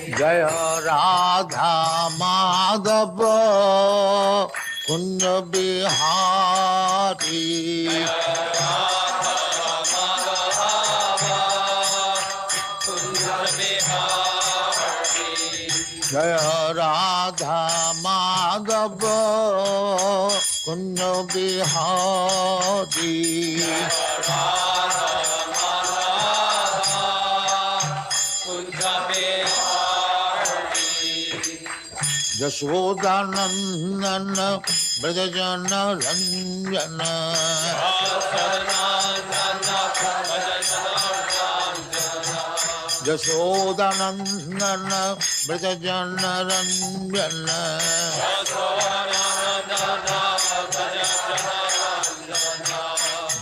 जय राधा माधव कुंज बिहारी। जय राधा माधव कुंज बिहारी। यशोदानंदन ब्रजजन रंजन। यशोदानंदन ब्रजजन रंजन।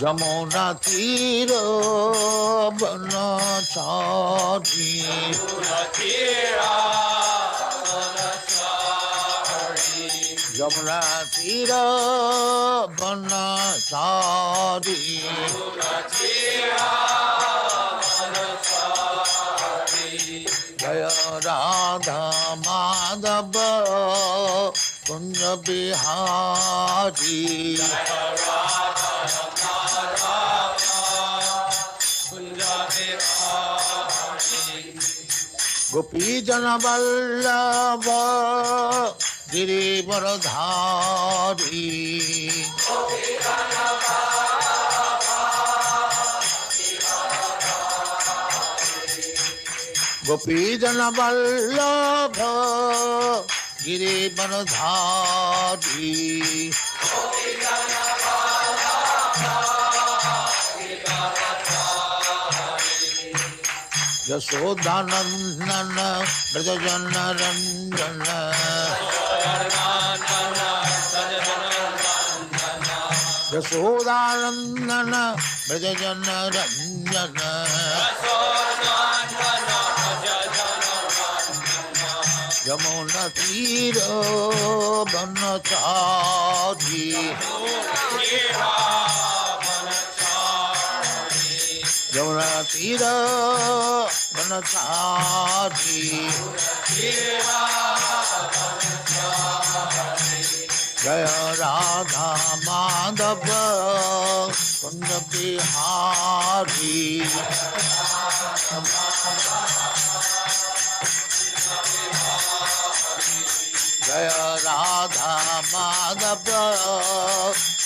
जमुना तीर बनचारी। जमुना तीर बनचारी। जय राधा माधव कुंज बिहारी। गोपी जन वल्लभ गिरिवरधारी। गोपी जन वल्लभ गिरिवरधारी। यशोदानंदन ब्रजजन रंजन। यशोदानंदन ब्रजजन रंजन। यमुना तीर बनचारी। यमुना तीर बनचारी। जय राधा माधव कुंज बिहारी। जय राधा माधव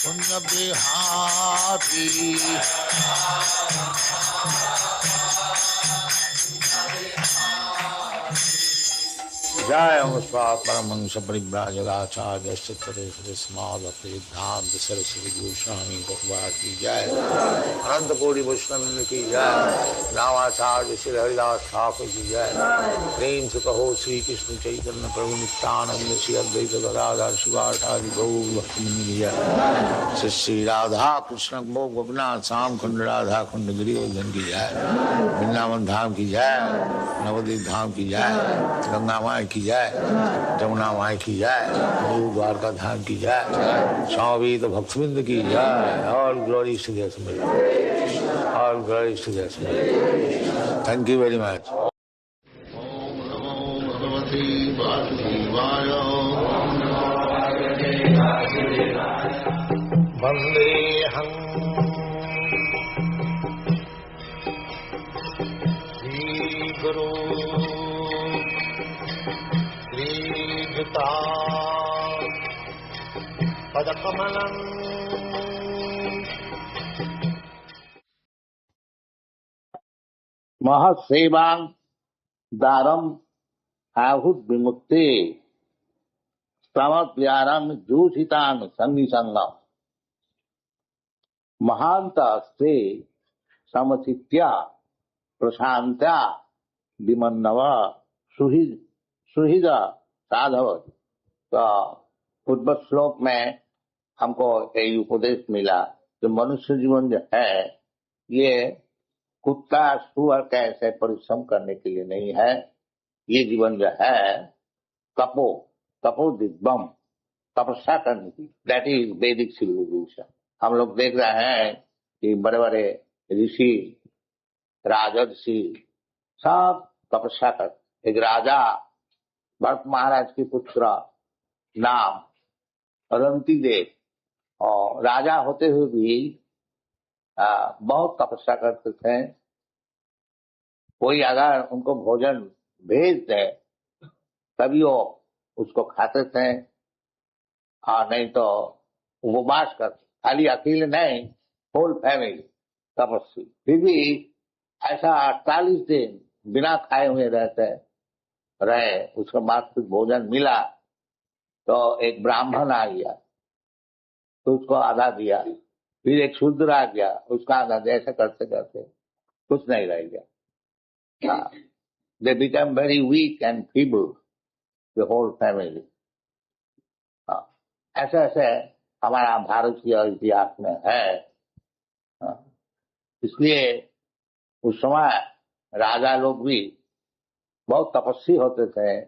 कुंज बिहारी। जय परमहंस परिव्राजकाचार्य सिद्धांत सरस्वती गोस्वामी भगवान की जय। अनंत कोटि वैष्णव की जय। रामाचार्य श्री हरिदास ठाकुर की जय। प्रेम से कहो श्री कृष्ण चैतन्य प्रभु नित्यानंद श्री अद्वैत गदाधर शिवाचार्य गौर भक्तवृंद की जय। श्री श्री राधा कृष्ण गोपनाथ श्याम कुंड राधा कुंड गिरिवर्धन की जय। वृंदावन धाम की जय। नवद्वीप धाम की जय। गंगा माई की जय। जमुना माई की जय। न्यू द्वारका धाम की जय। स्वामी तो भक्तवृंद की जय। All glory to the Smith. All glory to the Smith. Thank you very much. ओम नमो भगवते वासुदेवाय। वंदेहं श्रीगुरु पदकमलं। महसेवा दारम आहुत विमुक्ति समव्यारम जूषितान संगम महांतस्ते समचित्या प्रशांत्या विमन्नव सुहृद साधव। तो पूर्व श्लोक में हमको यही उपदेश मिला कि मनुष्य जीवन जो है ये कुत्ता सुअर का ऐसे परिश्रम करने के लिए नहीं है। ये जीवन जो है तपो दिग्बम तपस्या करने की। दैट इज वैदिक सिविलाइजेशन। हम लोग देख रहे हैं कि बड़े बड़े ऋषि राजर्षि सब तपस्या करते। एक राजा भरत महाराज के पुत्र नाम रंतिदेव, और राजा होते हुए भी बहुत तपस्या करते थे। कोई अगर उनको भोजन भेज दे तभी वो उसको खाते थे, और नहीं तो उपवास करते। खाली अकेले नहीं, होल फैमिली तपस्वी। फिर भी ऐसा 48 दिन बिना खाए हुए रहे। उसके बाद कुछ भोजन मिला तो एक ब्राह्मण आ गया तो उसको आधा दिया, फिर एक शूद्र आ गया उसका आधा दिया। ऐसा करते करते कुछ नहीं रह गया। They become very weak and feeble, the whole family. ऐसे ऐसे हमारा भारतीय इतिहास में है। इसलिए उस समय राजा लोग भी बहुत तपस्वी होते थे,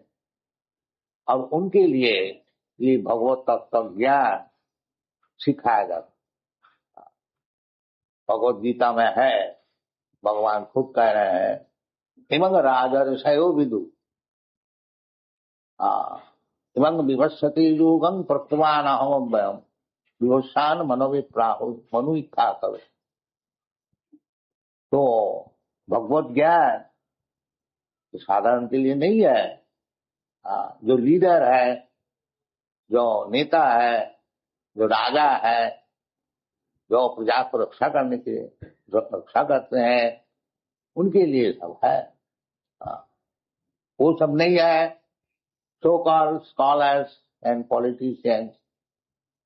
और उनके लिए ये भगवत तत्व ज्ञान सिखाया जाता। भगवत गीता में है, भगवान खुद कह रहे हैं, इमंग राजर्षयो विदु इमंग विभस्सति योगं प्रकृवान अहमव्ययम् विभस्सान मनोविप्राहु मनु इच्छा कवे। तो भगवत ज्ञान साधारण के लिए नहीं है। जो लीडर है, जो नेता है, जो राजा है, जो प्रजा को रक्षा करने के जो रक्षा करते हैं, उनके लिए सब है। वो सब नहीं है। So called scholars and politicians,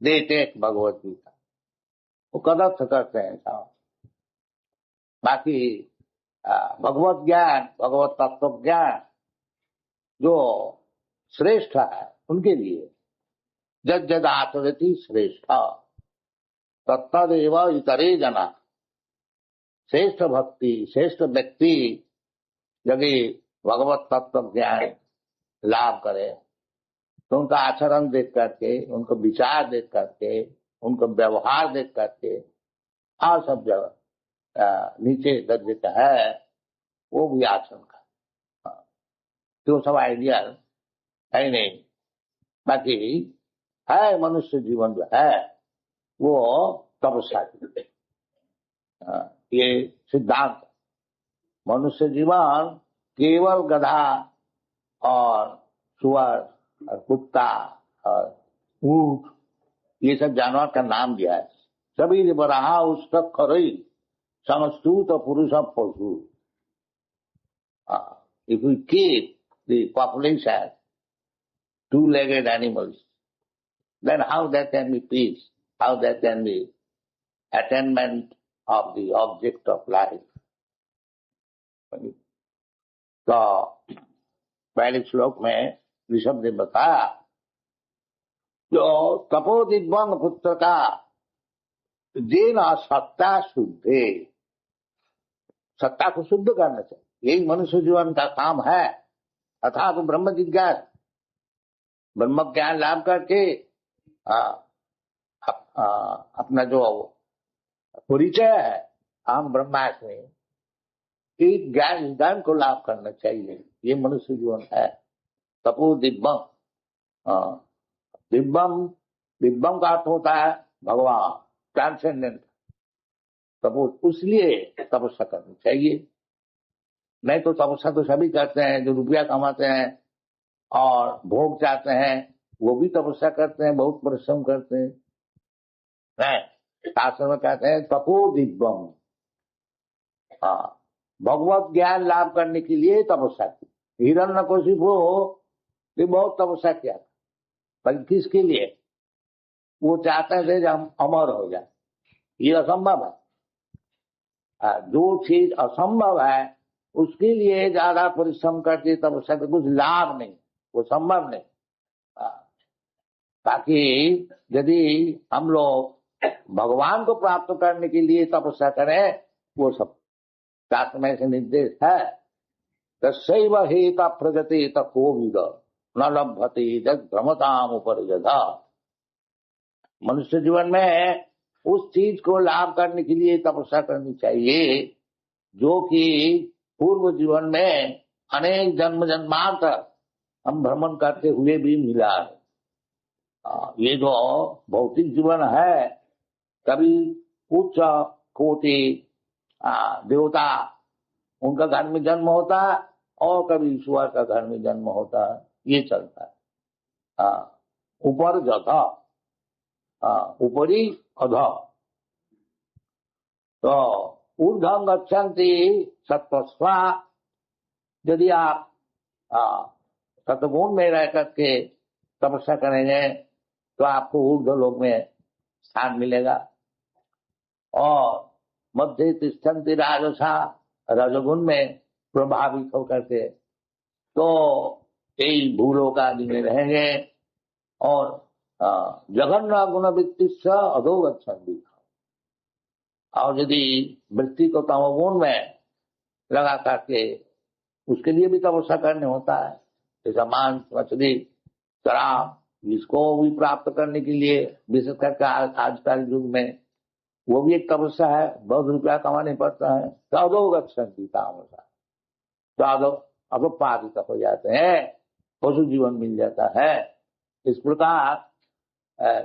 they take Bhagavad Gita, वो कदर करते हैं साहब। बाकी भगवत ज्ञान, भगवत तत्व ज्ञान जो श्रेष्ठ है उनके लिए जद जद आचरति श्रेष्ठ तत्तदेव इतरे जना। श्रेष्ठ भक्ति, श्रेष्ठ व्यक्ति यदि भगवत तत्व ज्ञान लाभ करे तो उनका आचरण देख करके, उनको विचार देख करके, उनको व्यवहार देख करके, और सब जगह नीचे दर्जे का है वो भी आचरण का, तो सब आइडिया है नहीं। बाकी है मनुष्य जीवन जो है वो तपस्या ये सिद्धांत। मनुष्य जीवन केवल गधा और सुअर और कुत्ता और ऊंट ये सब जानवर का नाम दिया है। सभी बराहा उसका खरई समस्तूत पुरुष पशु। If we keep the population two-legged animals, then how there can be peace? How there can be attainment of the object of life? तो पहले श्लोक में ऋषभ ने बताया जो तपोदिव्यांग पुत्र का जेन सत्ता शुद्धे, सत्ता को शुद्ध करना चाहिए, यही मनुष्य जीवन का काम है। अर्थात तो ब्रह्म जिज्ञास, ब्रह्म ज्ञान लाभ करके अपना जो परिचय है हम ब्रह्मास्मि, एक ज्ञान को लाभ करना चाहिए। ये मनुष्य जीवन है। तपो दिव्यम, दिव्यम का अर्थ होता है भगवान, ट्रांसेंडेंट। तपो उसलिए तपस्या करनी चाहिए। नहीं तो तपस्या तो सभी करते हैं, जो रुपया कमाते हैं और भोग चाहते हैं वो भी तपस्या करते हैं, बहुत परिश्रम करते हैं। शास्त्र में कहते हैं तपो दिव्यम, भगवत ज्ञान लाभ करने के लिए तपस्या की। हिरण्यकशिपु ने बहुत तपस्या किया, पर किसके लिए? वो चाहते थे कि हम अमर हो जाए। ये असंभव है। जो चीज असंभव है उसके लिए ज्यादा परिश्रम करके तपस्या से कुछ लाभ नहीं, वो संभव नहीं। बाकी यदि हम लोग भगवान को प्राप्त करने के लिए तपस्या करें, वो सब शास्त्र में से निर्देश है। तस्यैव हेता प्रगति तपोविद न लभते जग भ्रमताम उपरिजधा। मनुष्य जीवन में उस चीज को लाभ करने के लिए तपस्या करनी चाहिए जो कि पूर्व जीवन में अनेक जन्म जन्मांतर हम भ्रमण करते हुए भी मिला है। ये जो भौतिक जीवन है, कभी उच्च कोटि देवता उनका घर में जन्म होता है और कभी ईश्वर का घर में जन्म होता है, ये चलता है। ऊपर जथा ऊपरी अधः, तो ऊर्ध्वं गच्छन्ति सत्त्वस्वा, यदि आप सत्गुण में रह करके तपस्या करेंगे तो आपको ऊर्ध्व लोक में स्थान मिलेगा। और मध्य तिष्ठन्ति राजसा, रजगुण में प्रभावित होकर के तो यही भूलोक आदि में रहेंगे। और जघन्य गुण वृत्ति से अधो गच्छन्ति, और यदि वृत्ति को तमोगुण में लगा करके उसके लिए भी तपस्या करने होता है, जैसा मांस मछली शराब, इसको भी प्राप्त करने के लिए विशेष करके आजकल युग में वो भी एक तपस्या है, बहुत रुपया कमाने पड़ता है। अधो गच्छन्ति तामसा, तो अधो पापित हो जाते हैं, पशु जीवन मिल जाता है। इस प्रकार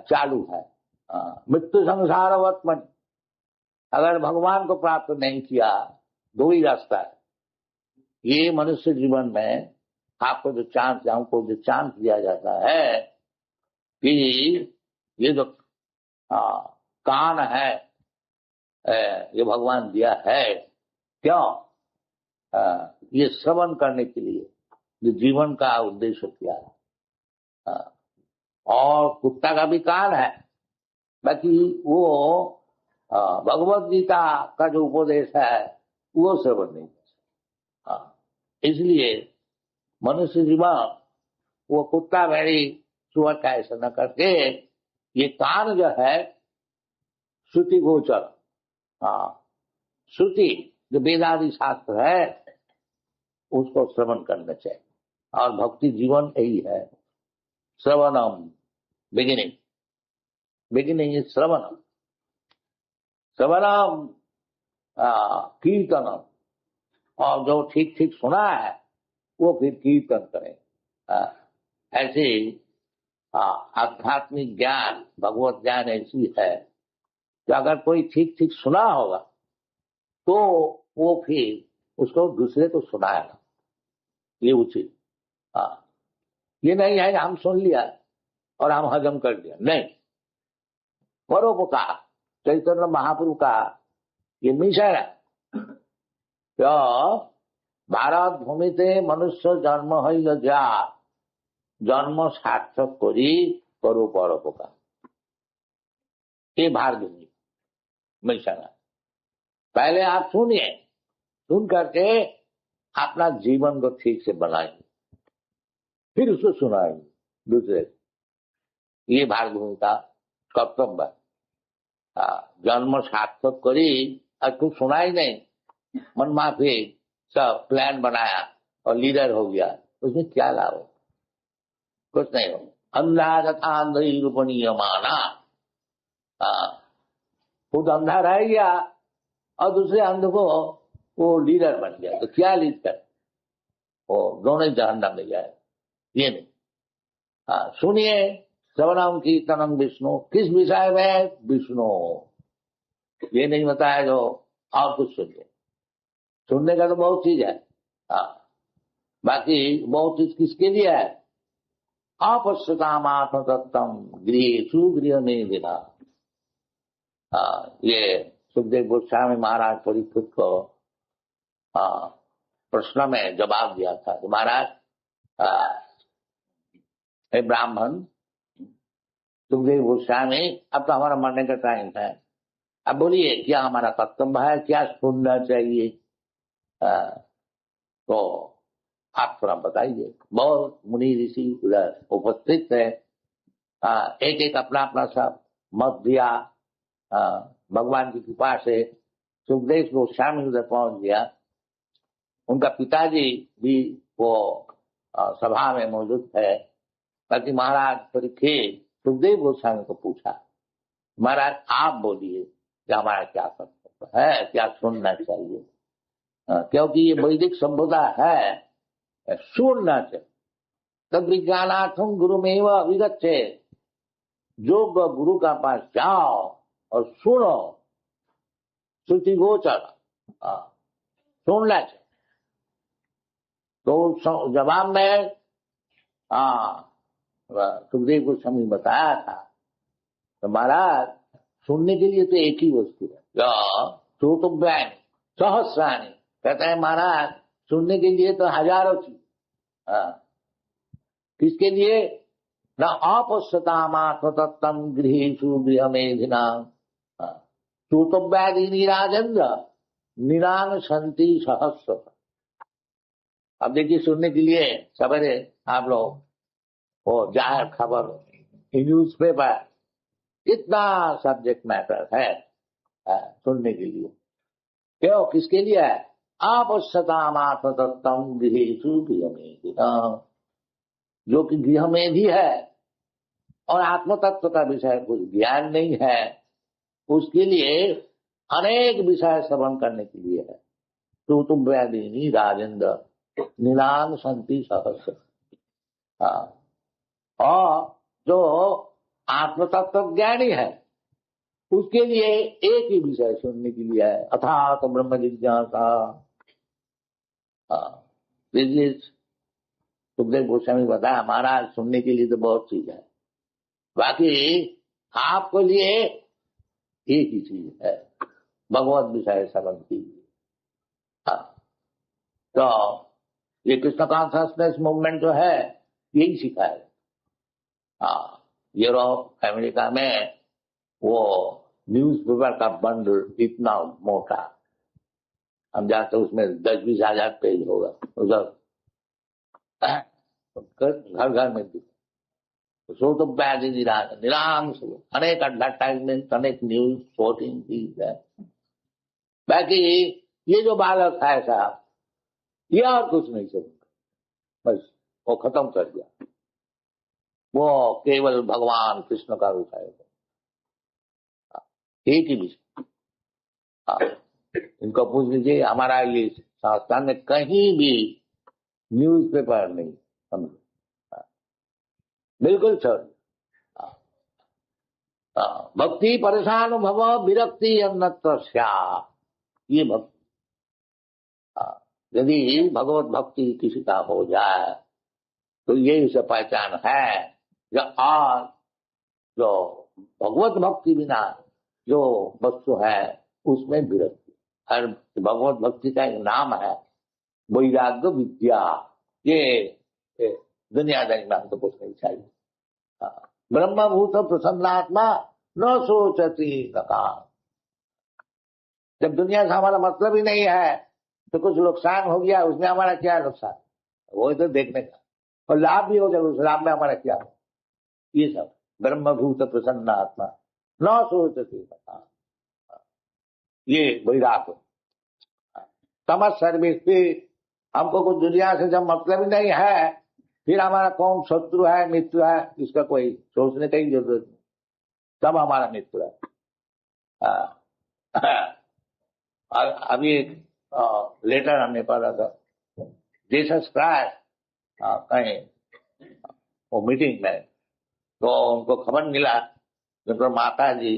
चालू है मृत्यु संसार वर्तमान। अगर भगवान को प्राप्त नहीं किया, दो ही रास्ता है। ये मनुष्य जीवन में आपको जो चांस, हमको जो चांस दिया जाता है कि ये जो कान है ये भगवान दिया है, क्यों? ये श्रवण करने के लिए, ये जीवन का उद्देश्य क्या है। और कुत्ता का भी कान है, बाकी वो भगवत गीता का जो उपदेश है वो श्रवण नहीं कर। इसलिए मनुष्य जीवन वो कुत्ता भेड़ी सुअर का ऐसा न करके ये कान जो है श्रुति गोचर, श्रुति जो वेदादि शास्त्र है उसको श्रवण करना चाहिए। और भक्ति जीवन यही है, श्रवणम, बिगिनिंग इज श्रवणम, श्रवणम कीर्तनम, और जो ठीक ठीक सुना है वो फिर कीर्तन करें। ऐसे आध्यात्मिक ज्ञान, भगवत ज्ञान ऐसी है कि अगर कोई ठीक ठीक सुना होगा तो वो फिर उसको दूसरे को सुनाएगा, ये उचित। ये नहीं है हम सुन लिया और हम हजम कर दिया, नहीं। परोपकार चैतन्य महाप्रभु का ये मिशन है, तो भारत भूमिते मनुष्य जन्म है जा, जन्म सार्थक करी करो परोपकार, ये भारत भूमि मिशन है। पहले आप सुनिए, सुन करके अपना जीवन को ठीक से बनाएंगे, फिर उसको सुनाएंगे दूसरे। ये भारत भूमि का कर्तव्य है। जन्म सार्थक करी, और कुछ सुना ही नहीं, मन माफी सब प्लान बनाया और लीडर हो गया, उसमें क्या लाभ हो? कुछ नहीं हो। अंधा तथा अंधी रूपणीय माना, खुद अंधा रह गया और दूसरे अंध को वो लीडर बन गया, तो क्या लीड कर, वो दोनों जहन्नम में जाए। ये नहीं। सुनिए, श्रवणम कीर्तनम विष्णु, किस विषय में? विष्णु। ये नहीं बताया जो और कुछ सुनिए, सुनने का तो बहुत चीज है। बाकी बहुत चीज किसके लिए है? अपश्यतामात्म तत्तम गृहेषु गृह में बिना। ये सुखदेव गोस्वामी महाराज परीक्षित को प्रश्न में जवाब दिया था कि महाराज, हे ब्राह्मण, सुखदेव गोस्वामी, अब तो हमारा मरने का टाइम है, अब बोलिए क्या हमारा कर्तव्य है, क्या सुनना चाहिए? तो आप थोड़ा बताइए। बहुत मुनि ऋषि उधर उपस्थित है, एक एक अपना अपना सब मत दिया। भगवान की कृपा से सुखदेव गोस्वामी उधर पहुंच गया। उनका पिताजी भी वो सभा में मौजूद है। बाकी महाराज परीक्षित सुखदेव गोस्वामी को पूछा, महाराज आप बोलिए कि हमारा क्या कर्तव्य है, क्या सुनना चाहिए? क्योंकि ये वैदिक संप्रदाय है, सुनना चाहिए। तद विज्ञानार्थम गुरुमेव विगच्छे, जो गुरु का पास जाओ और सुनो, श्रुति गोचर, सुनना चाहिए। तो जवाब में सुखदेव गोस्वामी बताया था, तो महाराज सुनने के लिए तो एक ही वस्तु है, श्रोतव्यानि सहस्राणि। कहते हैं महाराज सुनने के लिए तो हजारों चीज। किसके लिए? न अपश्यतामात्मतत्तम गृहेषु गृहमेधिनाम श्रोतव्यादीनि राजेंद्र निरांग संति सहस्र। अब देखिए, सुनने के लिए सवेरे आप लोग वो जाहिर खबर, न्यूज पेपर, कितना सब्जेक्ट मैटर है सुनने के लिए। क्यों? किसके लिए है? अपश्यतामात्मतत्तम गृहेषु गृहमेधिनाम, जो कि गृहमेधी है और आत्म तत्व का विषय कुछ ज्ञान नहीं है, उसके लिए अनेक विषय श्रवण करने के लिए है। श्रोतव्यादीनि राजेंद्र निरांग संति सहस्र। और जो आत्म तत्व ज्ञानी है उसके लिए एक ही विषय सुनने के लिए है, अथात तो ब्रह्म जिज्ञासा। सुखदेव गोस्वामी बताया महाराज सुनने के लिए तो बहुत चीज है, बाकी आपको लिए एक ही चीज है, भगवत विषय श्रवण कीजिए। तो ये कृष्ण कॉन्शसनेस मूवमेंट जो है यही सिखाए। यूरोप अमेरिका में वो न्यूज पेपर का बंडल इतना मोटा, हम जाते उसमें 10-20 हजार पेज होगा, उधर घर घर में श्रोतव्यादीनि राजेंद्र निरांग, अनेक एडवर्टाइजमेंट, अनेक न्यूज रिपोर्टिंग चीज है। बाकी ये जो बालक है साहब, ये और कुछ नहीं समझता, बस वो खत्म कर दिया। वो केवल भगवान कृष्ण का रूप है, एक ही विषय। इनको पूछ लीजिए, हमारा ये संस्थान में कहीं भी न्यूज पेपर नहीं, समझो, बिल्कुल छोड़। भक्ति परेशान भव विरक्ति अन्यत्र स्यात्, ये भक्ति। यदि भगवत भक्ति किसी का हो जाए तो यही से पहचान है। और जो भगवत भक्ति बिना जो वस्तु है उसमें विरक्ति। हर भगवत भक्ति का एक नाम है वैराग्य विद्या। ये दुनियादारी में हमको कुछ नहीं चाहिए। ब्रह्मभूत प्रसन्नात्मा न सोचती नका। जब दुनिया से हमारा मतलब ही नहीं है तो कुछ नुकसान हो गया, उसमें हमारा क्या नुकसान, वो तो देखने का, और लाभ भी हो जाए उस लाभ में हमारा क्या हो। ये सब ब्रह्मभूत प्रसन्नात्मा न सोचती नका, ये वैराग्य। समझ सर्विस भी, हमको कुछ दुनिया से जब मतलब ही नहीं है, फिर हमारा कौन शत्रु है मित्र है इसका कोई सोचने की जरूरत नहीं, सब हमारा मित्र है। और अभी एक लेटर हमने पढ़ा था, जीसस क्राइस्ट कहीं वो मीटिंग में, तो उनको खबर मिला कि माता जी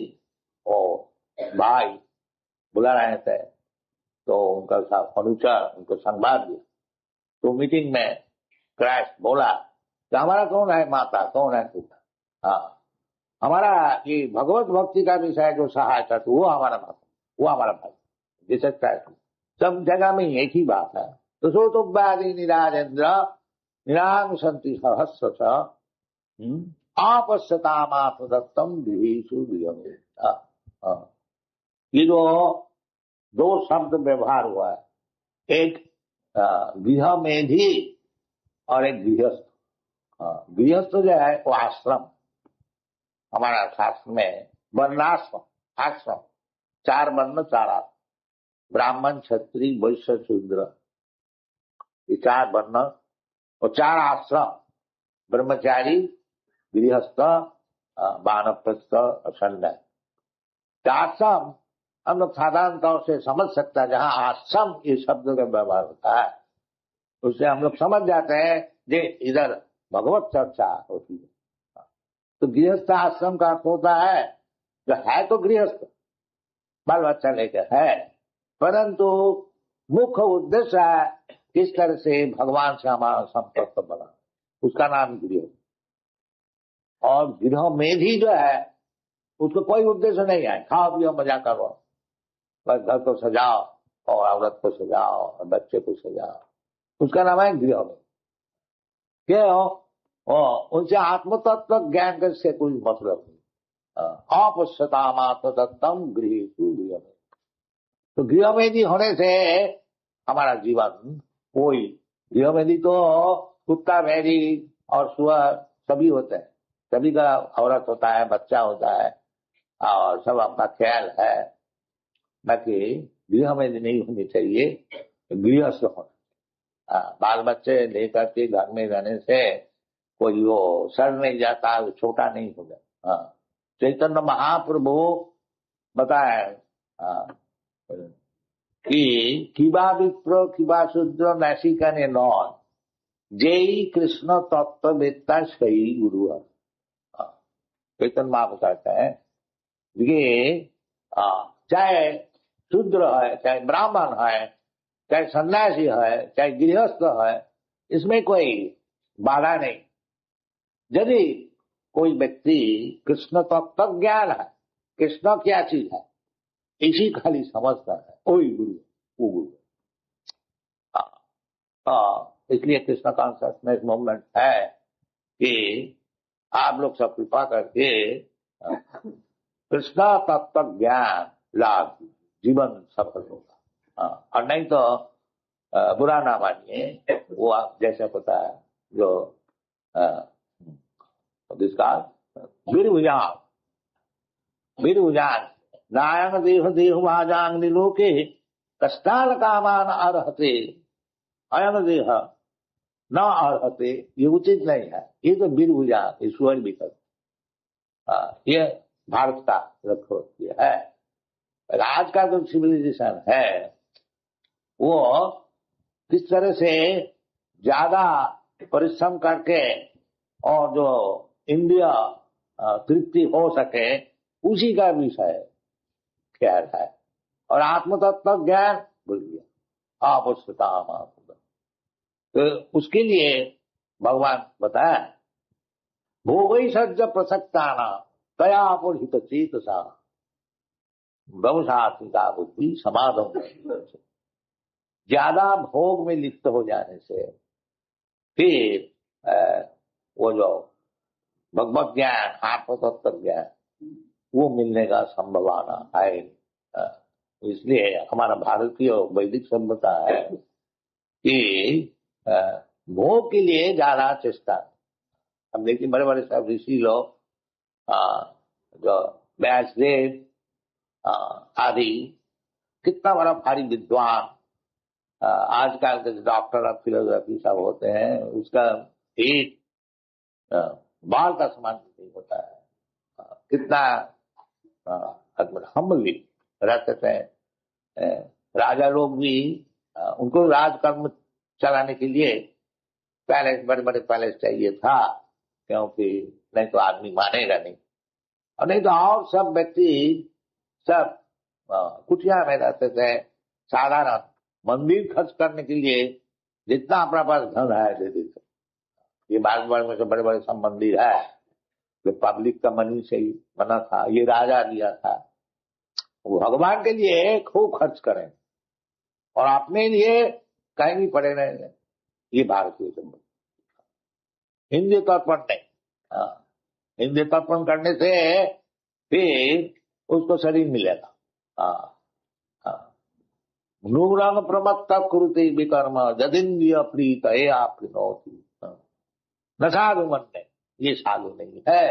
और भाई बुला रहे थे, तो उनका अनुचर उनको संवाद दिया। तो मीटिंग में क्राइस्ट बोला कि हमारा कौन है माता, कौन है पिता, हमारा ये भगवत भक्ति का विषय जो सहायता थी वो हमारा माता, वो हमारा भाई। जीसस क्राइस्ट सब जगह में एक ही बात है। तो श्रोतव्यादीनि राजेंद्र निरांग संति सहस्र आपश्यतामात्मतत्तम गृहेषु गृहमेधिनाम। ये जो दो शब्द व्यवहार हुआ है, एक गृहमेधी और एक गृहस्थ। गृहस्थ जो है वो आश्रम, हमारा शास्त्र में वर्णाश्रम, आश्रम, 4 वर्ण 4 आश्रम, ब्राह्मण क्षत्रिय वैश्य शूद्र, ये 4 वर्ण और 4 आश्रम, ब्रह्मचारी गृहस्थ वानप्रस्थ और सन्यासी। आश्रम हम लोग साधारण तौर से समझ सकता है, जहां आश्रम ये शब्द का व्यवहार होता है उससे हम लोग समझ जाते हैं कि इधर भगवत चर्चा होती है। तो गृहस्थ आश्रम का अर्थ होता है जो है तो गृहस्थ, बाल बच्चा लेकर है, परंतु मुख्य उद्देश्य है किस तरह से भगवान से हमारा संपर्क बना, उसका नाम गृह। और गृह में भी जो है उसको कोई उद्देश्य नहीं है, खाओ पियो मजा करो, बस घर को सजाओ और औरत को सजाओ और बच्चे को सजाओ, उसका नाम है गृह में। क्यों? उनसे आत्म तत्व ज्ञान से कोई मतलब नहीं। अपश्यताम आत्म तत्वम गृह गृह में। तो गृहमेदी होने से हमारा जीवन कोई, गृहमेदी तो कुत्ता भेड़ी और सुअर सभी होते हैं, सभी का औरत होता है, बच्चा होता है और सब अपना ख्याल है, बाकी गृहमेदी नहीं होनी चाहिए, गृहस्थ होना। बाल बच्चे लेकर के घर में रहने से कोई वो सड़ नहीं जाता, वो छोटा नहीं होगा। चैतन्य महाप्रभु बताए कि किबा विप्र किबा शूद्र नासिकाने नौन जय कृष्ण तत्ववेत्ता सही गुरु है। चैतन्य महाप्रभु कहते हैं ये चाहे शूद्र है, चाहे ब्राह्मण है, चाहे सन्यासी है, चाहे गृहस्थ है, इसमें कोई बाधा नहीं। यदि कोई व्यक्ति कृष्ण तत्व ज्ञान है, कृष्ण क्या चीज है इसी खाली समझता है, वही गुरु, वो गुरु। इसलिए कृष्ण कॉन्शियसनेस मूवमेंट है कि आप लोग सब कृपा करके कृष्ण तत्व ज्ञान लाभ, जीवन सफल होगा। और नहीं तो बुरा ना मानिए, वो आप जैसे पता है जो जिसका वीरभुजान नारायण देह देह भाजांग निलोके कष्टान कामान अर्हते, अयन देह न अर्हते, ये उचित नहीं है। ये तो वीरभुजान ईश्वर विकल्प, ये भारत का रखो ये है। आज का जो सिविलाइजेशन है वो किस तरह से ज्यादा परिश्रम करके और जो इंद्रिय तृप्ति हो सके उसी का विषय ख्याल है, और आत्म तत्व ज्ञान भूल गया। आवश्यकता तो उसके लिए भगवान बताया भोगई सज्ज प्रसक्ता न तया अपहित चेत सा व्यवसायिका बुद्धि समाधम। ज्यादा भोग में लिप्त हो जाने से फिर वो जो भगवत ज्ञान, आत्म तत्व ज्ञान वो मिलने का संभावना है। इसलिए हमारा भारतीय वैदिक सभ्यता है कि भोग के लिए ज्यादा चेष्टा। हम देखिए बड़े बड़े सब ऋषि लोग जो व्यासदेव आदि कितना बड़ा भारी विद्वान, आजकल के डॉक्टर ऑफ फिलोसफी सब होते हैं, उसका एक बाल का समान नहीं होता है। कितना हम्बली रहते थे। राजा लोग भी उनको राजकर्म चलाने के लिए पैलेस, बड़े बड़े पैलेस चाहिए था, क्योंकि नहीं तो आदमी मानेगा नहीं। और नहीं तो और सब व्यक्ति सब कुटिया में रहते थे। साधारण मंदिर खर्च करने के लिए जितना अपना पास धन है दे देते। ये भारतवर्ष में से बड़े बड़े सब मंदिर है जो पब्लिक का मनी से ही बना था, ये राजा दिया था। वो भगवान के लिए खूब खर्च करें और अपने लिए कहीं भी पड़े रहे। ये भारतीय संबंध हिंदी तर्पण नहीं। हिंदी तर्पण करने से फिर उसको शरीर मिलेगा। नूरंग प्रमत्त कुरुते विकर्म जदिंद्रिय प्रीत हे आपनोति न साधु मन ने, ये साधु नहीं है।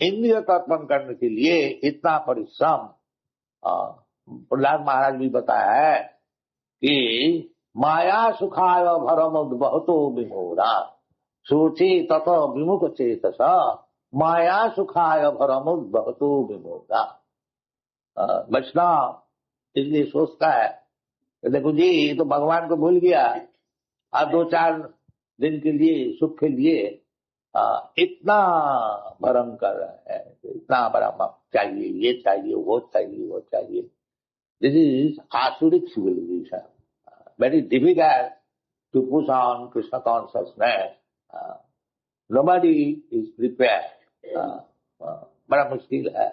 इंद्रिय तर्पण करने के लिए इतना परिश्रम प्रहलाद महाराज भी बताया है कि माया सुखाय भरम बहुतो विमोरा सोचे तत विमुख चेतस माया सुखाय भरम बहुतो विमोरा। वैष्णव इसलिए सोचता है देखो जी तो भगवान को भूल गया, और 2-4 दिन के लिए सुख के लिए इतना भयंकर है, इतना बड़ा चाहिए, ये चाहिए, वो चाहिए, वो चाहिए। दिस इज आसुरिक civilisation, very difficult to push on Krishna consciousness. Nobody is prepared, बड़ा मुश्किल है,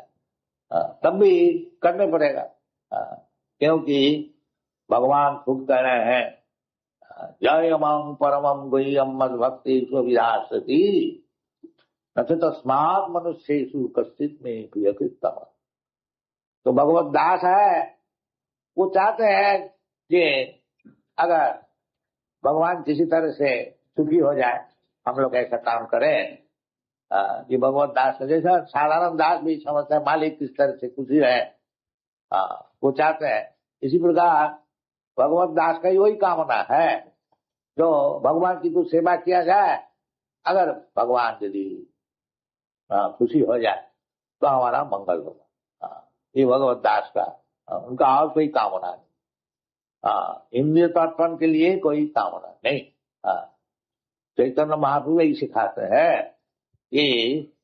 तब भी करने पड़ेगा, क्योंकि भगवान खुद कह रहे हैं जयमं परमं गुह्यं मद भक्ति विधासति नच तस्मात् मनुष्येषु कश्चित् मे प्रियकृतम। तो भगवत दास है, वो चाहते हैं कि अगर भगवान किसी तरह से सुखी हो जाए, हम लोग ऐसा काम करें। ये भगवत दास है, जैसा साधारण दास भी समझता है मालिक किस तरह से खुशी है, वो चाहते हैं। इसी प्रकार भगवत दास का वही कामना है, जो भगवान की कुछ सेवा किया जाए, अगर भगवान यदि खुशी हो जाए तो हमारा मंगल होगा। ये भगवत दास का उनका और कोई कामना नहीं, इंद्रिय तर्पण के लिए कोई कामना नहीं। चैतन्य महाप्रभु यही सिखाते हैं कि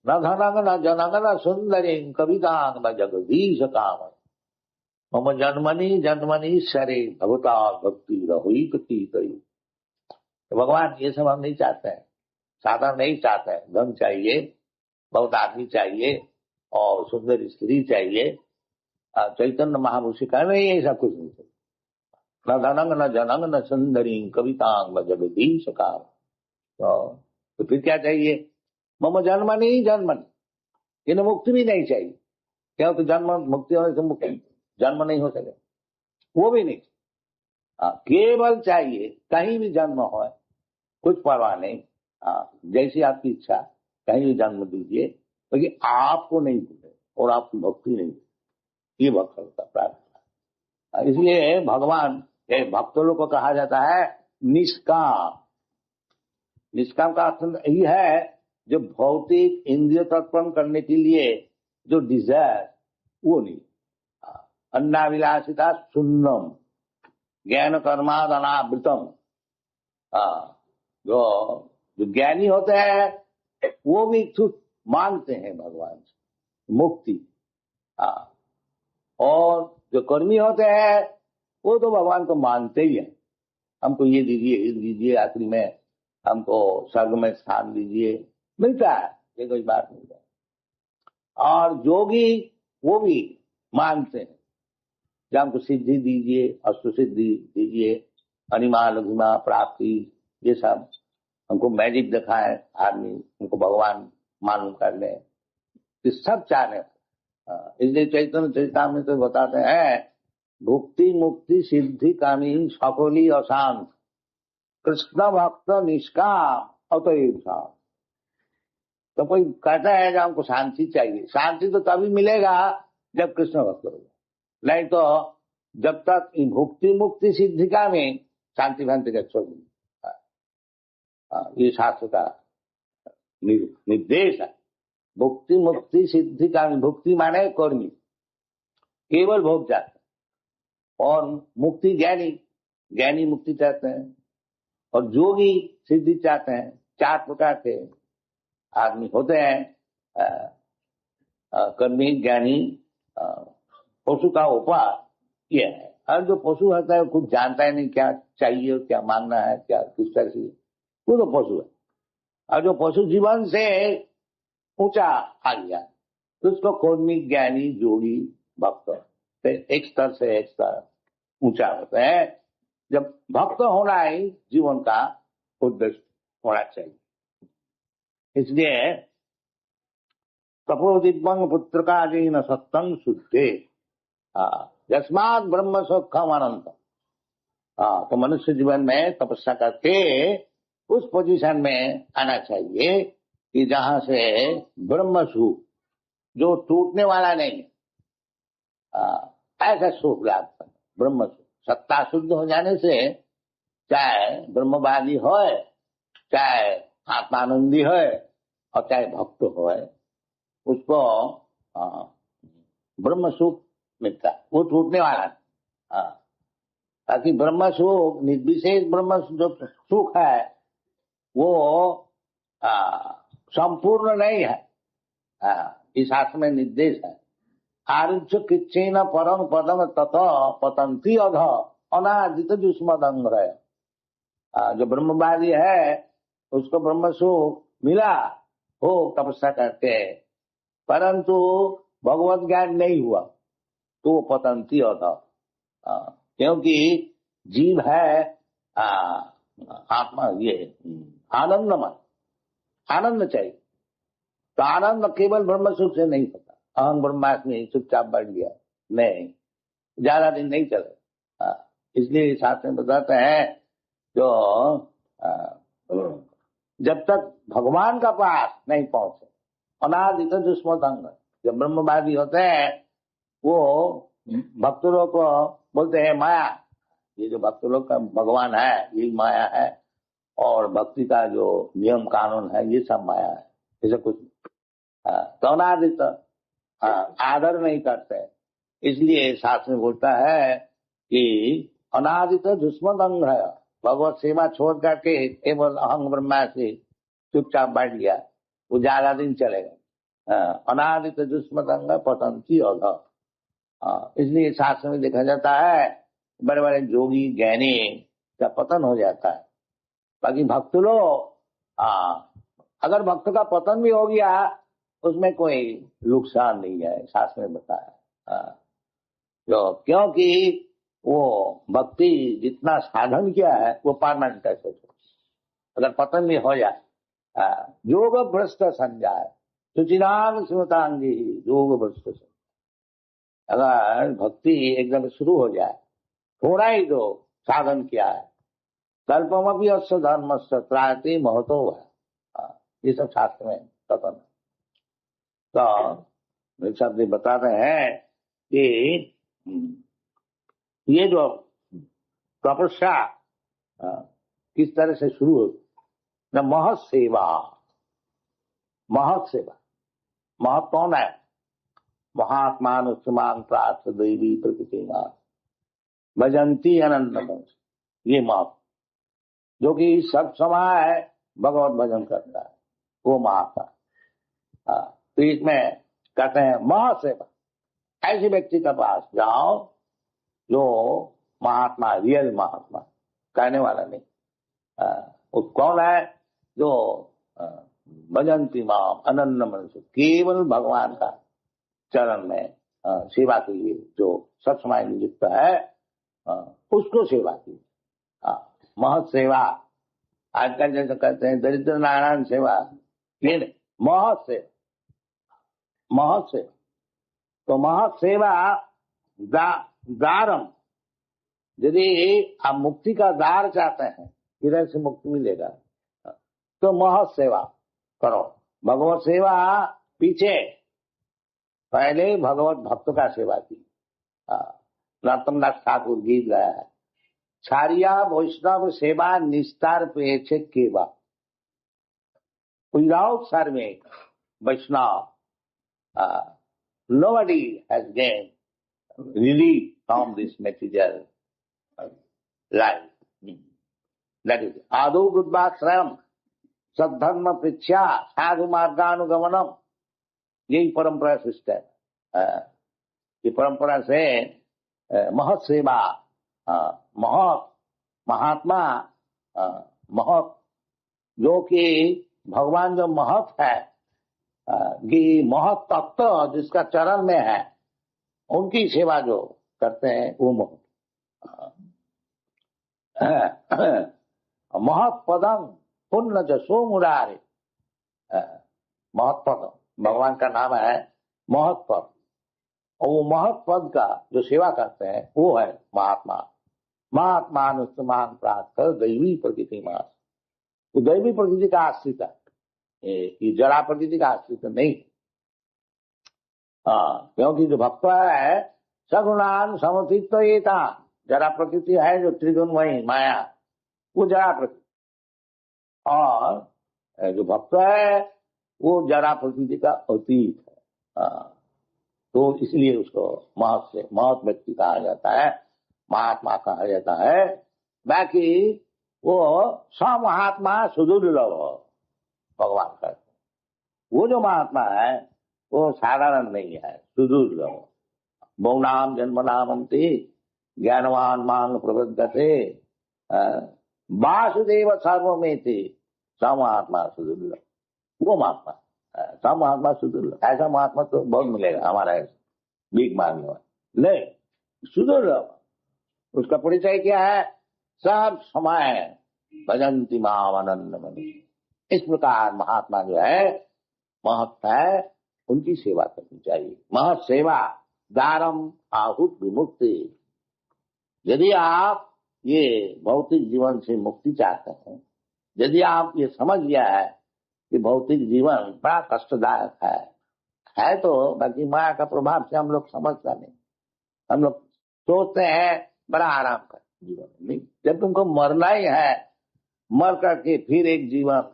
न धनंग न जनंग न सुंदरी कवितांग न जगदीश काम मम जन्मनि जन्मनि शरे भगवता भक्ति रहुई कति कई। तो भगवान ये सब हम नहीं चाहते हैं, साधन नहीं चाहते हैं। धन चाहिए, बहुत आदमी चाहिए और सुंदर स्त्री चाहिए। चैतन्य महाप्रभु सिखा नहीं, ये सब कुछ नहीं चाहिए। न धनंग न जनंग न सुंदरी कवितांग न जगदीश काम। तो फिर क्या चाहिए? मम जन्मनि जन्मनि, इन्हें मुक्ति भी नहीं चाहिए, क्या? तो जन्म मुक्ति होने से मुक्ति जन्म नहीं हो सके, वो भी नहीं। केवल चाहिए कहीं भी जन्म हो, कुछ परवाह नहीं, जैसी आपकी इच्छा कहीं भी जन्म दीजिए, लेकिन आपको नहीं भूले और आपकी भक्ति नहीं भूले। ये भक्त का प्रार्थना। इसलिए भगवान के भक्तों लोग को कहा जाता है निष्काम। निष्काम का अर्थ यही है जो भौतिक इंद्रिय तर्पण करने के लिए जो डिजायर, वो नहीं। अन्नाभिलाषिता शून्यम ज्ञान कर्माद अनावृतम। जो ज्ञानी होते हैं वो भी कुछ मांगते हैं भगवान से, मुक्ति। और जो कर्मी होते हैं वो तो भगवान को मानते ही हैं, हमको ये दीजिए, आखिरी में हमको स्वर्ग में स्थान दीजिए, मिलता है, ये कोई बात नहीं है। और जोगी वो भी मांगते हैं कि हमको सिद्धि दीजिए, अष्ट सिद्धि दीजिए, अनिमा लघुमा प्राप्ति, ये सब हमको मैजिक दिखाए आदमी, हमको भगवान मालूम कर ले, ये सब चाहने। इसलिए चैतन्य चरितामृत तो बताते हैं भुक्ति मुक्ति सिद्धि कामी सकली अशांत कृष्ण भक्त निष्काम अतएव शांत। तो कोई कहता है कि हमको शांति चाहिए, शांति तो तभी मिलेगा जब कृष्ण भक्त होगा, नहीं तो जब तक भुक्ति मुक्ति सिद्धि का में शांति भांति का छोड़। ये शास्त्र का निर्देश है। भुक्ति मुक्ति सिद्धि का, भुक्ति माने कर्मी, केवल भोग जाते, और मुक्ति ज्ञानी मुक्ति चाहते हैं, और जोगी सिद्धि चाहते हैं। 4 प्रकार के आदमी होते हैं, कर्मी, ज्ञानी, पशु का उपाय ये है। और जो पशु होता है कुछ जानता है नहीं क्या चाहिए, क्या मांगना है, क्या किस तरह से, वो तो पशु है। और जो पशु जीवन से ऊंचा आ गया तो उसको कर्मी, ज्ञानी, जोगी, भक्त एक स्तर से एक स्तर ऊंचा होता है। जब भक्त होना ही जीवन का उद्देश्य होना चाहिए। इसलिए तपो दिव्यंग पुत्र का न सत्संग शुद्धे यस्मात् ब्रह्म सुखम अनंत। तो मनुष्य जीवन में तपस्या करके उस पोजीशन में आना चाहिए कि जहां से ब्रह्म सुख जो टूटने वाला नहीं, ऐसा सुख लाभ ब्रह्म सुख। सत्ता शुद्ध हो जाने से चाहे ब्रह्मवादी हो, चाहे आत्मानंदी हो, और चाहे भक्त हो, उसको ब्रह्म सुख मिलता है, वो टूटने वाला। ताकि ब्रह्म सुख, निर्विशेष ब्रह्म जो सुख है वो संपूर्ण नहीं है। इस शास्त्र में निर्देश है, आरुच्य किच्चेन परम पदम तत पतंती अध अनादित जुष्मदंग्रह। जो ब्रह्मवादी है उसको ब्रह्म सुख मिला हो तपस्या करके, परंतु भगवत ज्ञान नहीं हुआ तो वो पतंती अध, क्योंकि जीव है आत्मा, ये आनंदमय, आनंद चाहिए। तो आनंद केवल ब्रह्म सुख से नहीं होता। अहम ब्रह्मास्मि चुपचाप बैठ गया नहीं, ज्यादा दिन नहीं चले। इसलिए शास्त्र में बताते हैं जो जब तक भगवान का पास नहीं पहुंचे, अनादित दुष्मदंग, जब ब्रह्मवादी होते हैं वो भक्त लोग को बोलते हैं माया, ये जो भक्त लोग का भगवान है ये माया है, और भक्ति का जो नियम कानून है ये सब माया है, ऐसा कुछ तो अनादित आदर नहीं करते। इसलिए शास्त्र में बोलता है कि अनादित दुष्मदंग है, भगवत सेवा छोड़ करके केवल अहंग ब्रह्मा से चुपचाप बैठ गया, वो ज्यादा दिन चलेगा। अनादित दुष्मदंग पतंती अध। इसलिए शास्त्र में देखा जाता है बड़े बड़े जोगी ज्ञानी का पतन हो जाता है। बाकी भक्त लोग अगर भक्त का पतन भी हो गया उसमें कोई नुकसान नहीं है, शास्त्र में बताया। जो क्योंकि वो भक्ति जितना साधन किया है वो परमानेंट है। अगर पतन भी हो जाए, योग भ्रष्ट संजाय सुचिरांग स्मृतांगी, योग भ्रष्ट संजाय। अगर भक्ति एकदम शुरू हो जाए, थोड़ा ही जो साधन किया है, कल्पमपि अस्य धर्मस्य त्रायते महतो है, ये सब शास्त्र में कथन है। तो शब्द बता रहे हैं कि ये जो तपस्या किस तरह से शुरू हो, न महत सेवा, महत सेवा, महत कौन है? महात्मान उत्समान प्रार्थ देवी प्रकृति भजंती अनंत, ये महत जो कि सब समय भगवत भजन करता है वो महात्मा। तो इसमें कहते हैं महासेवा, ऐसे व्यक्ति के पास जाओ जो महात्मा, रियल महात्मा, कहने वाला नहीं। वो कौन है? जो भजंती माम अनन्य मनुष्य, केवल भगवान का चरण में सेवा के लिए जो सब समय नियुक्त है उसको सेवा की। महत सेवा, आजकल जैसे कहते हैं दरिद्र नारायण सेवा, ये नहीं, महत सेवा, महत सेवा। तो महत सेवा दारम, यदि आप मुक्ति का द्वार चाहते हैं, किधर से मुक्ति मिलेगा, तो महत सेवा करो। भगवत सेवा पीछे, पहले भगवत भक्त का सेवा की। नरोत्तमदास ठाकुर गीत गाया है, छारिया वैष्णव सेवा निस्तार पेक्षे केवा, without serving Vaishnava nobody has gained relief from this material life. That is आदौ बुद्धाश्रयम सद्धर्म पृच्छा साधु मार्गानुगमनम, यही परंपरा शिष्ट है। ये परंपरा से महत सेवा, महत महात्मा, महत जो कि भगवान जो महत है, कि महत तत्व जिसका चरण में है, उनकी सेवा जो करते हैं वो महत। महत पदम पुण्य जसो मुरारे, महत पद भगवान का नाम है महत पद, और वो महत पद का जो सेवा करते हैं वो है महात्मा। महात्मा अनुष्मान प्राप्त दैवी प्रकृति मास, वो दैवी प्रकृति का आश्रित है, ये जरा प्रकृति का आश्रित नहीं। क्योंकि जो भक्त है सगुणान समर्थित, ये था जरा प्रकृति है जो त्रिगुणमयी माया, वो जरा प्रकृति, और जो भक्त है वो जरा प्रकृति का अतीत है। तो इसलिए उसको महत से महत व्यक्ति कहा जाता है। महात्मा कहा जाता है। बाकी वो समहात्मा सुदुर्लभ भगवान का, वो जो महात्मा है वो साधारण नहीं है, सुदुर्लभ। बहुनाम जन्मनामंति ज्ञानवान मांग प्रबद्धते वासुदेव सर्वमेति समहात्मा सुदुर्लभ। वो महात्मा समहात्मा सुदुर्लभ, ऐसा महात्मा तो बहुत मिलेगा हमारा भीख मांगने वाला, नहीं सुदुर्लभ। उसका परिचय क्या है? सब समय भजंती माम आनंदमणि। इस प्रकार महात्मा जो है, महत है, उनकी सेवा करनी चाहिए। महत सेवा दारम आहुत विमुक्ति। यदि आप ये भौतिक जीवन से मुक्ति चाहते हैं, यदि आप ये समझ लिया है कि भौतिक जीवन बड़ा कष्टदायक है तो बाकी माया का प्रभाव से हम लोग समझता नहीं। हम लोग सोचते हैं बड़ा आराम का जीवन, नहीं। जब तुमको मरना ही है, मर करके फिर एक जीवन,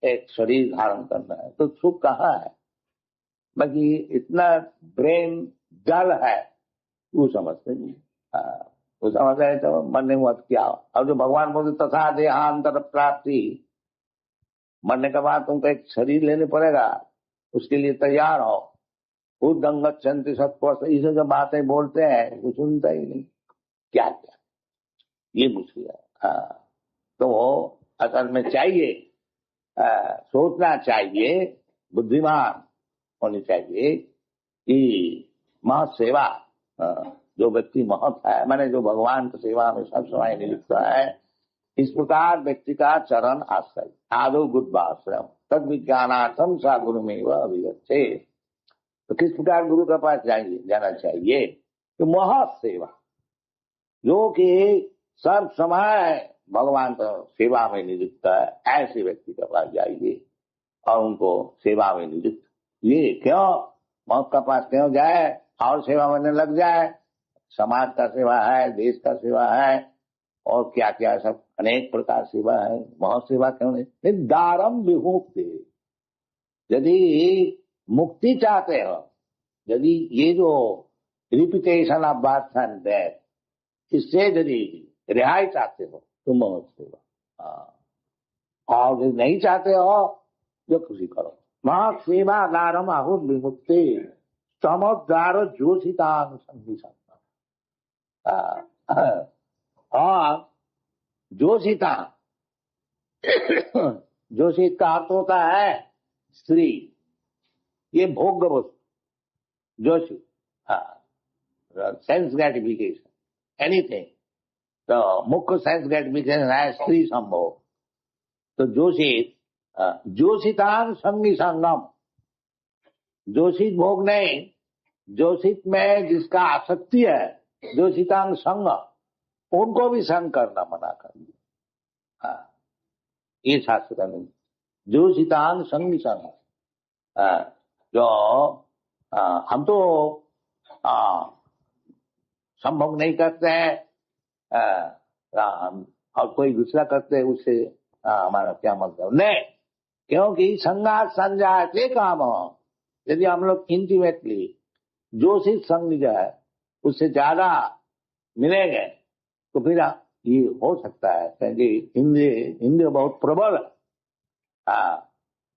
एक शरीर धारण करना है, तो सुख कहाँ है? बाकी इतना ब्रेन डल है, वो समझते नहीं। वो समझते है तो मरने मत क्या। अब जो भगवान बोलते तथा देहांतर प्राप्ति, मरने के बाद तुमको एक शरीर लेने पड़ेगा, उसके लिए तैयार हो। उदंगत चंती सत्व, इसे जो बातें बोलते हैं वो सुनता ही नहीं। क्या क्या ये मुश्किल है। तो असल में चाहिए, सोचना चाहिए, बुद्धिमान होनी चाहिए कि महत सेवा, जो व्यक्ति महत है, माने जो भगवान की सेवा में सब समय नियुक्त है, इस प्रकार व्यक्ति का चरण आश्रय आदो गुरुवाश्रम तद विज्ञानार्थम सा गुरु में वह अभिगच्छे। तो किस प्रकार गुरु के पास जाना चाहिए? तो महत सेवा, जो कि सब समय भगवान का सेवा में नियुक्त है, ऐसे व्यक्ति के पास जाइए और उनको सेवा में नियुक्त। ये क्यों मौत का पास क्यों जाए और सेवा में लग जाए? समाज का सेवा है, देश का सेवा है, और क्या क्या सब अनेक प्रकार सेवा है। बहुत सेवा क्यों नहीं? दारम विमुक्ति। यदि मुक्ति चाहते हो, यदि ये जो repetition of birth and death, इससे यदि रिहाई चाहते हो तो महत सेवा, और यदि नहीं चाहते हो जो खुशी करो। महत सेवा दारम आहुत विमुक्ति समुद्र जोशितांग संगीता। और जोशिता, जोशित का अर्थ होता है स्त्री, ये भोग्य वस्तु। Joshi sense gratification, anything. तो मुख्य सेंस ग्रेटिफिकेशन है स्त्री संभोग। तो जोशित, जोशितान संगी संगम, जोशित भोग नहीं, जोशित में जिसका आसक्ति है, जोशितांग संग, उनको भी संग करना मना कर दिया। ये शास्त्र का नहीं। जोशितांग संगी संग, जो हम तो संभोग नहीं करते हैं, और कोई दूसरा करते हैं, उससे हमारा क्या मतलब नहीं। क्योंकि संगात संजाते काम, यदि हम लोग इंटीमेटली जोशित संग जो है उससे ज्यादा मिलेंगे तो फिर ये हो सकता है, क्योंकि इंद्रिय बहुत प्रबल है।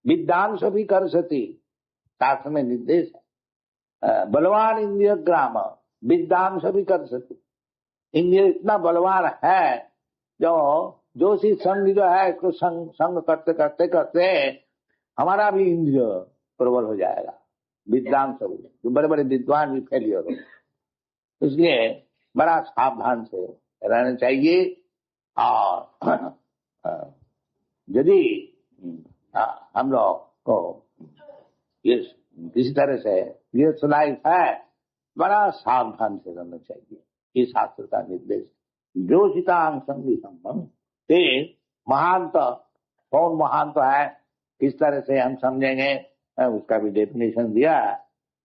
विद्यांश भी कर सती, शास्त्र में निर्देश है। बलवान इंद्रिय ग्राम विद्यांश भी कर सती। इंद्रिय इतना बलवान है, जो जोशी संग जो है इसको संग करते करते करते हमारा भी इंद्रिय प्रबल हो जाएगा। विद्यांश भी, जो बड़े बड़े विद्वान भी फेलियर हो। इसलिए बड़ा सावधान से रहना चाहिए। और यदि हम लोग को ये किसी तरह से ये लाइफ है, बड़ा सावधान से रहना चाहिए। ये शास्त्र का निर्देश। जोशितांग संगी संगम ते महांत, कौन महांत है, किस तरह से हम समझेंगे, उसका भी डेफिनेशन दिया है।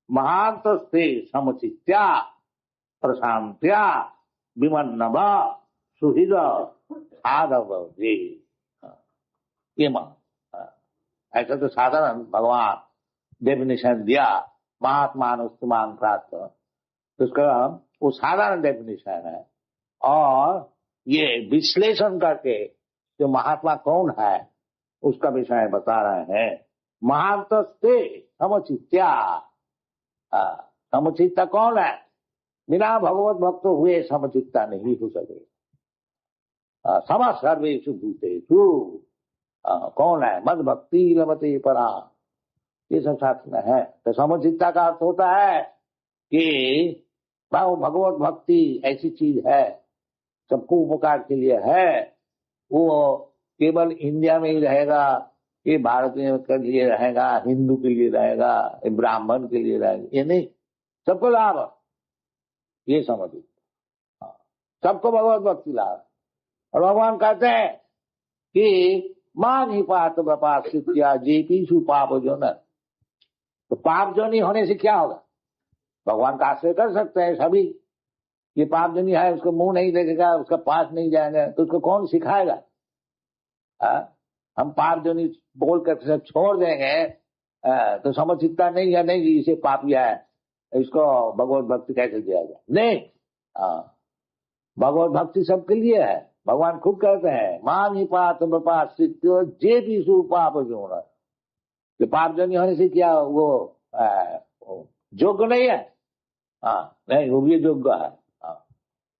महांत से समचित्या प्रशांत्या विमन्नव सुहृद साधव जी। ये ऐसा तो साधारण भगवान डेफिनेशन दिया, महात्मान प्राप्त, तो उसका वो साधारण डेफिनेशन है। और ये विश्लेषण करके जो महात्मा कौन है उसका विषय बता रहे हैं। महांतस्ते समचित्या, समचित्ता कौन है? बिना भगवत भक्त हुए समचित्ता नहीं हो सके। सम सर्वेषु भूतेषु, कौन है? मद भक्ति लभते परा, ये सब शास्त्र में है। तो समचित्ता का अर्थ होता है कि भगवत भक्ति ऐसी चीज है, सबको उपकार के लिए है। वो केवल इंडिया में ही रहेगा, ये भारतीय के लिए रहेगा, हिंदू के लिए रहेगा, ब्राह्मण के लिए रहेगा, ये नहीं, सबको लाभ, ये समझिए। सबको भगवत भक्ति लाभ। और भगवान कहते हैं कि मान ही पात बपास्या जेपीशु पाप जोन। तो पाप जोनी होने से क्या होगा? भगवान का आश्रय कर सकते हैं सभी। ये पाप जोनी है, उसको मुंह नहीं देखेगा, उसका पास नहीं जाएगा, तो उसको कौन सिखाएगा? हम पाप जोनी बोल कर छोड़ देंगे तो समचित्ता नहीं है, नहीं इसे पापिया है, इसको भगवत भक्ति कैसे दिया जाए? नहीं, भगवत भक्ति सबके लिए है। भगवान खुद कहते हैं मान ही पात बपास्या जे भी सु पाप जोन। कि पाप जोनी होने से क्या वो योग्य नहीं है? नहीं, वो भी योग्य है।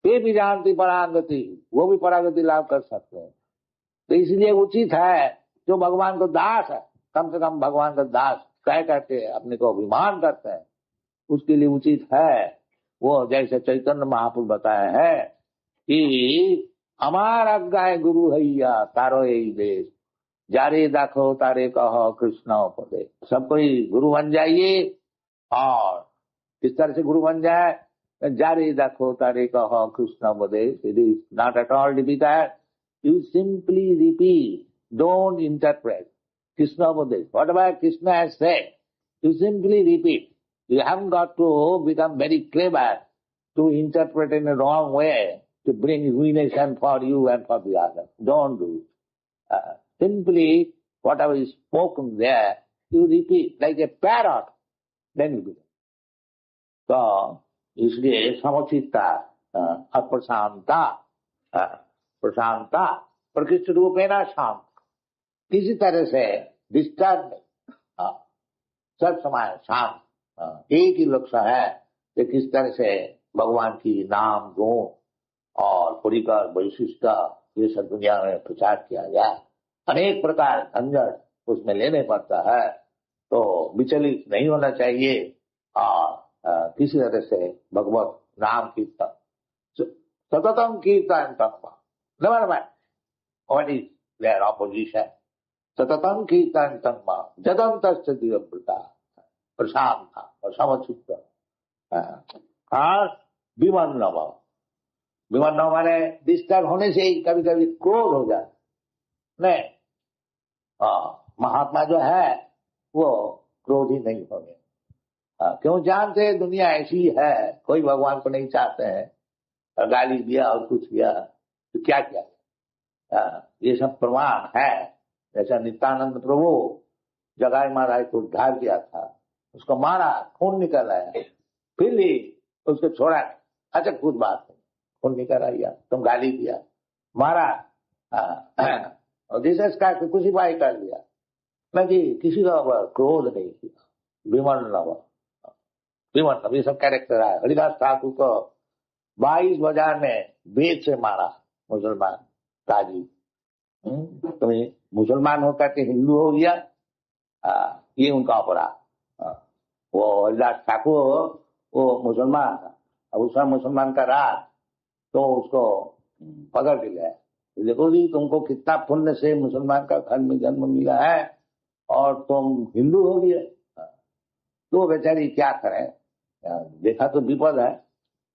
वे भी जानती परागति, वो भी परागति लाभ कर सकते हैं। तो इसलिए उचित है जो भगवान को दास है, कम से कम भगवान का दास कह करके अपने को अभिमान करते हैं, उसके लिए उचित है वो जैसे चैतन्य महापुरुष बताए हैं कि हमार अज्ञाय गुरु हैया तारो यही देश, जारे दाखो तारे कहो कृष्ण पदे। सब कोई गुरु बन जाइए। और किस तरह से गुरु बन जाए? जारे दाखो तारे कहो कृष्ण पदे। It is not at all difficult. You simply repeat, don't interpret. Krishna Upadesh, whatever Krishna has said, you simply repeat. You haven't got to become very clever to interpret in a wrong way to bring ruination for you and for the other. Don't do it. Simply, whatever is spoken there, you repeat like a parrot. Then you do it. So, इसलिए समचित्ता अप्रशांता, प्रशांता प्रकृष्ट रूपेण शांत, किसी तरह से disturb नहीं, सब समय शांत। एक ही लक्ष्य है कि किस तरह से भगवान की नाम गुण और परिकर वैशिष्ट ये सब दुनिया में प्रचार किया जाए। अनेक प्रकार झंझट उसमें लेने पड़ता है, तो विचलित नहीं होना चाहिए। और किसी तरह से भगवत नाम कीर्तन, सततम कीर्तन तत्व। Never mind what is their opposition. Satatam kirtan tanma jadantasya divabrita, prashanta और समचित्त। और विमन्नव, विमन्नव माने डिस्टर्ब होने से ही कभी कभी क्रोध हो जाए। नहीं, महात्मा जो है वो क्रोधी नहीं होंगे। क्यों? जानते दुनिया ऐसी है, कोई भगवान को नहीं चाहते हैं, गाली दिया और कुछ दिया तो क्या किया? ये सब प्रमाण है। जैसा नित्यानंद प्रभु जगाई महाराज को उद्धार किया था, उसको मारा, खून निकल आया, फिर भी उसको छोड़ा। अच्छा खुद बात है, खून निकल आया, तुम गाली दिया, मारा, और जीसस का कुछ ही बाई कर लिया, मैं किसी का क्रोध नहीं किया। विमन ये सब कैरेक्टर है। हरिदास ठाकुर को 22 बाजार में बेद से मारा मुसलमान काजी। तुम्हें मुसलमान होकर के हिंदू हो गया, ये उनका अपराध। वो हरिदास ठाकुर वो मुसलमान था, अब उसका मुसलमान का राज, तो उसको पकड़ के गया। देखो जी तुमको कितना पुण्य से मुसलमान का घर में जन्म मिला है और तुम हिंदू हो गए। तो बेचारी क्या करें, देखा तो विपद है।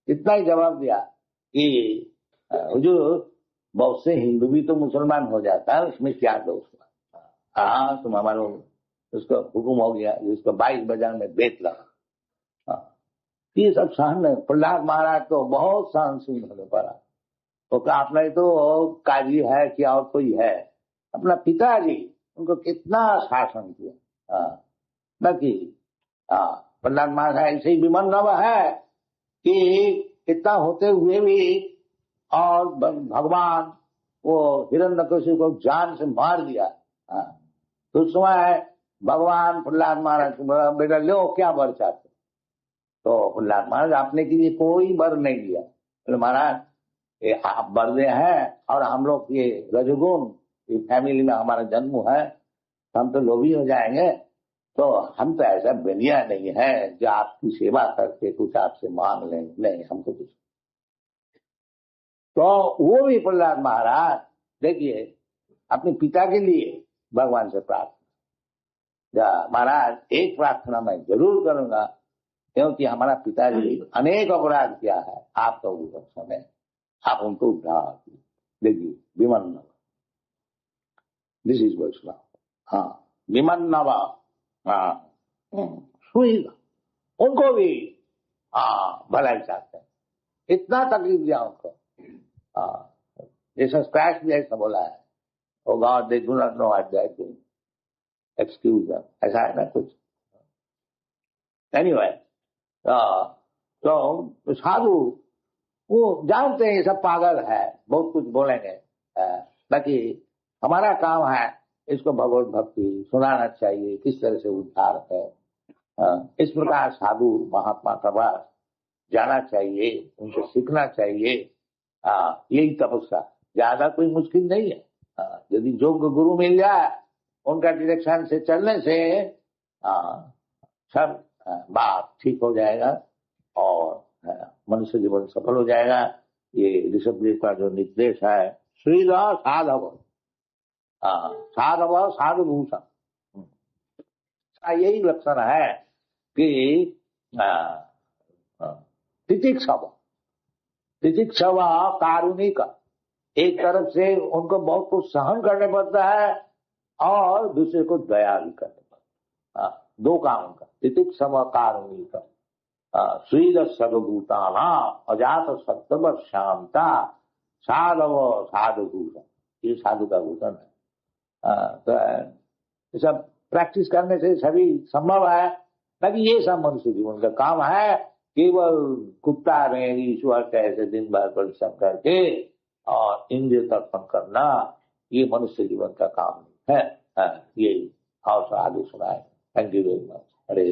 इतना ही जवाब दिया कि हुजूर बहुत से हिंदू भी तो मुसलमान हो जाता है, उसमें क्या दोष? हाँ तुम हमारे उसको हुक्म हो गया, जिसको 22 बाजार में बेच लगा। ये सब सहन, प्रहलाद महाराज तो बहुत सहनशील होने पड़ा। तो आपने तो काजी है कि और कोई है, अपना पिताजी उनको कितना शासन किया। बाकी प्रहलाद महाराज ऐसे ही विमन नव है कि इतना होते हुए भी और भगवान वो हिरण्यकशिपु को जान से मार दिया। तो उस समय भगवान प्रहलाद महाराज को बोला, बेटा लो क्या वर चाहते? तो प्रहलाद महाराज आपने के लिए कोई वर नहीं दिया। बोले महाराज ये आप बर्दे हैं और हम लोग ये रजगुण ये फैमिली में हमारा जन्म है, हम तो लोभी हो जाएंगे। तो हम तो ऐसा बनिया नहीं है जो आपकी सेवा करके कुछ आपसे मांग लें, नहीं हमको कुछ। तो वो भी प्रहलाद महाराज देखिए अपने पिता के लिए भगवान से प्रार्थना, महाराज एक प्रार्थना मैं जरूर करूंगा, क्योंकि हमारा पिताजी अनेक अपराध किया है, आपका उद्धार है, आप उनको उद्धार कीजिए। देखिए विमन्नव, दिस इज वैष्णव। हाँ विमन्नव, हाँ सुई उनको भी भलाई चाहते हैं, इतना तकलीफ दिया उनको। जैसा स्क्रैच भी ऐसा बोला है, O God they do not know what they are doing, excuse them, ऐसा है ना कुछ। एनीवे तो साधु वो जानते हैं ये सब पागल है, बहुत कुछ बोलेंगे, बाकी हमारा काम है इसको भगवत भक्ति सुनाना चाहिए, किस तरह से उद्धार है। इस प्रकार साधु महात्मा का पास जाना चाहिए, उनसे सीखना चाहिए। यही तपस्या, ज्यादा कोई मुश्किल नहीं है। यदि योग्य गुरु मिल जाए, उनका डायरेक्शन से चलने से सब बात ठीक हो जाएगा और मनुष्य जीवन सफल हो जाएगा। ये ऋषभदेव का जो निर्देश है, श्रीधर साधव, साधव साधुभूषण, यही लक्षण है कि तितिक्षव कारुणिक, एक तरफ से उनको बहुत कुछ सहन करने पड़ता है और दूसरे को दया भी करने पड़ता है। दो काम उनका, तितिक्षव कारुणिक, श्रीद सर्वभूताना अजात सत्तव शांता साधव साधुभूषण, ये साधु का भूषण है। तो ये सब प्रैक्टिस करने से सभी संभव है। ताकि ये सब मनुष्य जीवन का काम है, केवल कुत्ता में ईश्वर कैसे दिन भर परिश्रम करके और इंद्रिय तर्पण करना, ये मनुष्य जीवन का काम नहीं है। ये और आगे सुनाए। Thank you very much. Hare